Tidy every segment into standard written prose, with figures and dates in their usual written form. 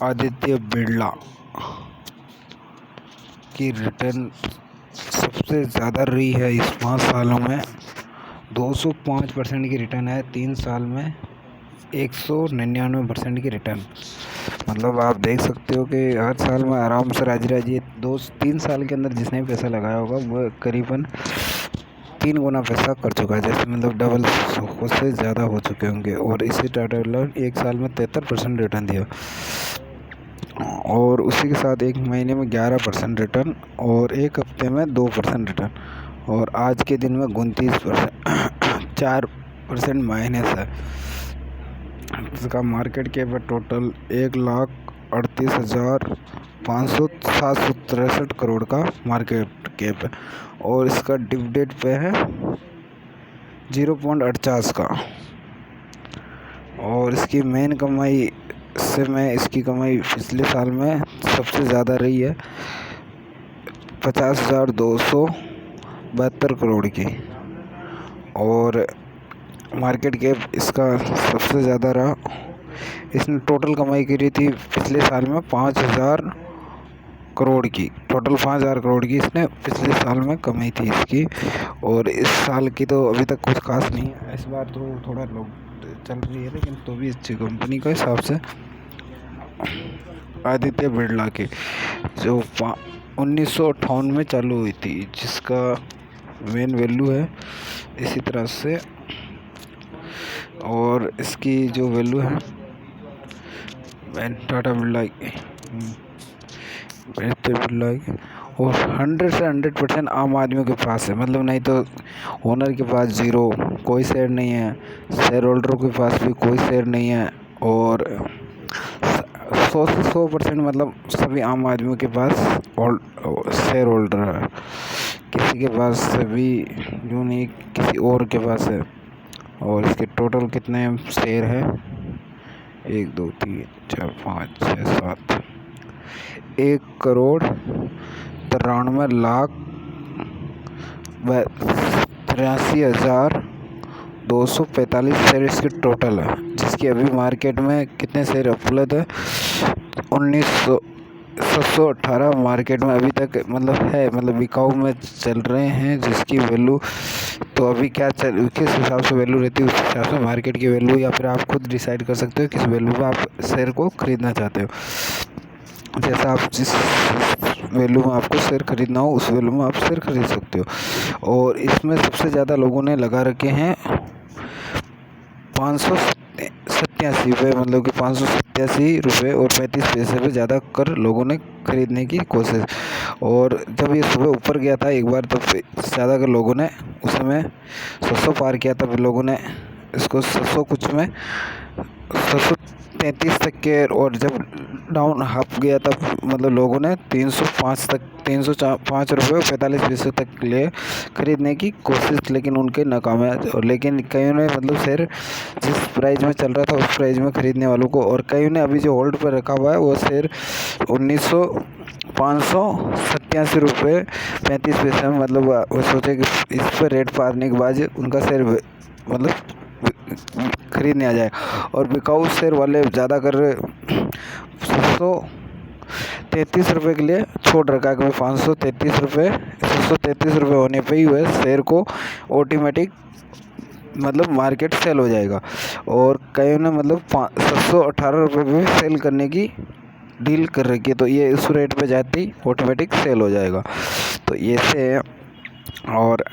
आदित्य बिरला की रिटर्न सबसे ज़्यादा रही है इस 5 सालों में। 205% की रिटर्न है। 3 साल में 199% की रिटर्न। मतलब आप देख सकते हो कि हर साल में आराम से राजी 2-3 साल के अंदर जिसने भी पैसा लगाया होगा वो करीबन 3 गुना पैसा कर चुका है। जैसे मतलब डबल उससे ज़्यादा हो चुके होंगे। और इसी टाटा बिरला 1 साल में 73% रिटर्न दिया और उसी के साथ 1 महीने में 11% रिटर्न और 1 हफ्ते में 2% रिटर्न और आज के दिन में 29% 4% माइनस है। इसका मार्केट कैप है टोटल 1,38,563 करोड़ का मार्केट कैप है और इसका डिविडेंड पे है 0.48 का। और इसकी मेन कमाई से में इसकी कमाई पिछले साल में सबसे ज़्यादा रही है 50,272 करोड़ की और मार्केट कैप इसका सबसे ज़्यादा रहा। इसने टोटल कमाई करी थी पिछले साल में 5,000 करोड़ की। टोटल 5,000 करोड़ की इसने पिछले साल में कमाई थी इसकी। और इस साल की तो अभी तक कुछ खास नहीं है। इस बार तो थोड़ा लोग चल रही है लेकिन तो भी अच्छी कंपनी का हिसाब से। आदित्य बिरला की जो 1958 में चालू हुई थी जिसका मेन वैल्यू है इसी तरह से। और इसकी जो वैल्यू है टाटा बिरला की और 100 से 100% आम आदमियों के पास है। मतलब नहीं तो ओनर के पास ज़ीरो, कोई शेयर नहीं है। शेयर होल्डरों के पास भी कोई शेयर नहीं है और 100 से 100% मतलब सभी आम आदमियों के पास शेयर होल्डर है। किसी के पास भी यूँ नहीं किसी और के पास है। और इसके टोटल कितने शेयर है 1 2 3 4 5 6 7 1,93,83,245 शेयर इसके टोटल है। जिसकी अभी मार्केट में कितने शेयर उपलब्ध है 19,718 मार्केट में अभी तक मतलब है। मतलब बिकाऊ में चल रहे हैं जिसकी वैल्यू तो अभी किस हिसाब से वैल्यू रहती है उस हिसाब से मार्केट की वैल्यू या फिर आप खुद डिसाइड कर सकते हो किस वैल्यू पे आप शेयर को खरीदना चाहते हो। जैसा आप जिस वैल्यू में आपको शेयर खरीदना हो उस वैल्यू में आप शेयर खरीद सकते हो। और इसमें सबसे ज़्यादा लोगों ने लगा रखे हैं 587 रुपये। मतलब कि 587 रुपये और 35 पैसे पे ज़्यादा कर लोगों ने खरीदने की कोशिश। और जब ये सुबह ऊपर गया था एक बार तो ज़्यादा कर लोगों ने उस समय 700 पार किया। तब लोगों ने इसको 700 कुछ में 733 तक के और जब डाउन हाफ गया तब मतलब लोगों ने 305 रुपये 45 पैसे तक ले खरीदने की कोशिश लेकिन उनके नाकामयाब। और लेकिन कईयों ने मतलब शेयर जिस प्राइस में चल रहा था उस प्राइस में खरीदने वालों को और कईयों ने अभी जो होल्ड पर रखा हुआ है वो शेयर 587 रुपये 35 पैसे में मतलब वो सोचे कि इस पर रेट पाने के बाद उनका शेयर मतलब खरीदने आ जाए। और बिकाऊ शेयर वाले ज़्यादा कर 733 रुपये के लिए छोड़ रखा है कि 533 रुपये 733 रुपये होने पे ही वह शेयर को ऑटोमेटिक मतलब मार्केट सेल हो जाएगा। और कईयों ने मतलब 718 रुपये में सेल करने की डील कर रखी है तो ये उस रेट पे जाते ही ऑटोमेटिक सेल हो जाएगा। तो ये से है। और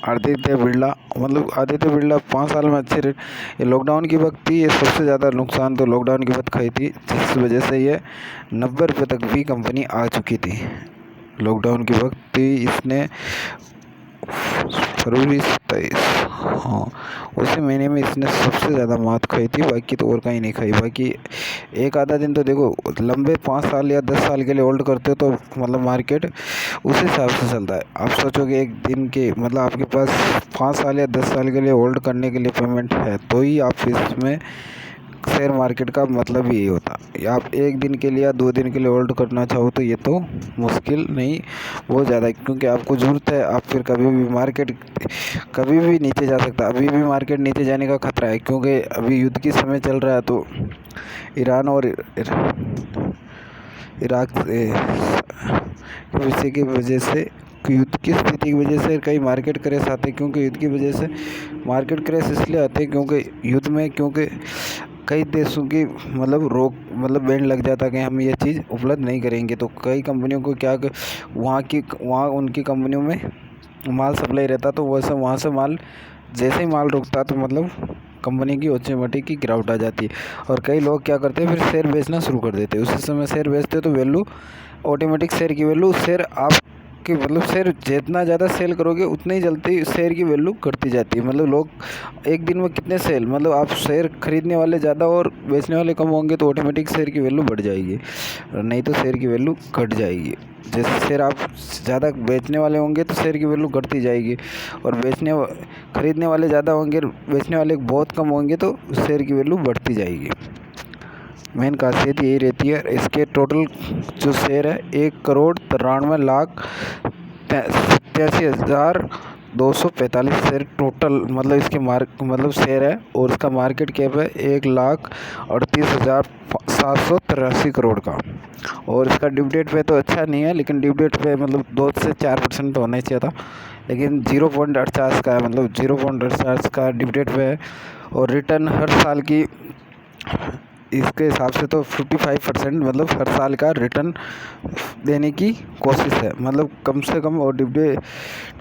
आदित्य बिरला 5 साल में अच्छे रेट। ये लॉकडाउन की वक्त थी। ये सबसे ज़्यादा नुकसान तो लॉकडाउन की वक्त खाई थी जिस वजह से ये 90 रुपये तक भी कंपनी आ चुकी थी। लॉकडाउन की वक्त थी। इसने फरवरी 27 हाँ उसी महीने में इसने सबसे ज़्यादा मात खाई थी। बाकी तो और कहीं नहीं खाई। बाकी एक आधा दिन तो देखो लंबे 5 साल या 10 साल के लिए होल्ड करते हो तो मतलब मार्केट उस हिसाब से चलता है। आप सोचोगे एक दिन के मतलब आपके पास 5 साल या 10 साल के लिए होल्ड करने के लिए पेमेंट है तो ही आप इसमें शेयर मार्केट का मतलब ही यही होता है। आप एक दिन के लिए या 2 दिन के लिए होल्ड करना चाहो तो ये तो मुश्किल नहीं, बहुत ज़्यादा, क्योंकि आपको ज़रूरत है। आप फिर कभी भी मार्केट कभी भी नीचे जा सकता है। अभी भी मार्केट नीचे जाने का खतरा है, क्योंकि अभी युद्ध की समय चल रहा है, तो ईरान और इराक विषय की वजह से, युद्ध की स्थिति की वजह से कई मार्केट क्रैश आते हैं। क्योंकि युद्ध की वजह से मार्केट क्रैश इसलिए आते हैं क्योंकि युद्ध में, क्योंकि कई देशों की मतलब बैन लग जाता है कि हम ये चीज़ उपलब्ध नहीं करेंगे। तो कई कंपनियों को क्या वहाँ उनकी कंपनियों में माल सप्लाई रहता, तो वहाँ से माल जैसे ही माल रुकता तो मतलब कंपनी की ऑटोमेटिक की गिरावट आ जाती है। और कई लोग क्या करते हैं, फिर शेयर बेचना शुरू कर देते हैं। उसी समय शेयर बेचते हैं तो वैल्यू ऑटोमेटिक, शेयर की वैल्यू, शेयर आपकी मतलब शेयर जितना ज़्यादा सेल करोगे उतनी ही जल्दी शेयर की वैल्यू घटती जाती है। मतलब लोग एक दिन में कितने सेल, मतलब आप शेयर खरीदने वाले ज़्यादा और बेचने वाले कम होंगे तो ऑटोमेटिक शेयर की वैल्यू बढ़ जाएगी, नहीं तो शेयर की वैल्यू घट जाएगी। जैसे शेयर आप ज़्यादा बेचने वाले होंगे तो शेयर की वैल्यू घटती जाएगी, और खरीदने वाले ज़्यादा होंगे, बेचने वाले बहुत कम होंगे तो शेयर की वैल्यू बढ़ती जाएगी। मेन खासियत यही रहती है। इसके टोटल जो शेयर है 1,93,87,245 शेयर टोटल, मतलब इसके मतलब शेयर है, और इसका मार्केट कैप है 1,38,783 करोड़ का। और इसका डिविडेंड पे तो अच्छा नहीं है, लेकिन डिविडेंड पे मतलब 2 से 4% तो होना ही चाहिए था, लेकिन 0.48 का है, मतलब 0.48 का डिविडेंड पे है। और रिटर्न हर साल की इसके हिसाब से तो 55% मतलब हर साल का रिटर्न देने की कोशिश है, मतलब कम से कम। और डिविडेंड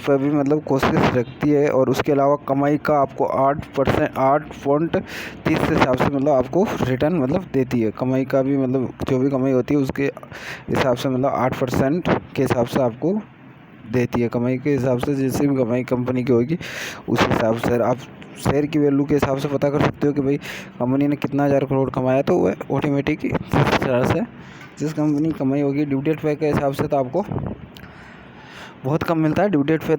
पर भी मतलब कोशिश रखती है। और उसके अलावा कमाई का आपको 8.30 के हिसाब से मतलब आपको रिटर्न मतलब देती है। कमाई का भी मतलब जो भी कमाई होती है उसके हिसाब से मतलब 8% के हिसाब से आपको देती है। कमाई के हिसाब से जैसे भी कमाई कंपनी की होगी उस हिसाब से आप शेयर की वैल्यू के हिसाब से पता कर सकते हो कि भाई कंपनी ने कितना 1000 करोड़ कमाया, तो वह ऑटोमेटिक इस तरह से जिस कंपनी कमाई होगी डिविडेंड पे के हिसाब से तो आपको बहुत कम मिलता है। डिविडेंड पे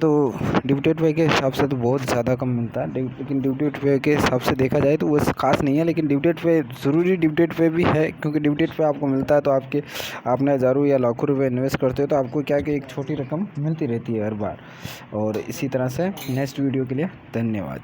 के हिसाब से तो बहुत ज़्यादा कम मिलता है, लेकिन डिविडेंड पे के हिसाब से देखा जाए तो वो खास नहीं है। लेकिन डिविडेंड पे ज़रूरी डिविडेंड पे भी है, क्योंकि डिविडेंड पे आपको मिलता है तो आपने हज़ारों या लाखों रुपए इन्वेस्ट करते हो तो आपको क्या कि एक छोटी रकम मिलती रहती है हर बार। और इसी तरह से नेक्स्ट वीडियो के लिए धन्यवाद।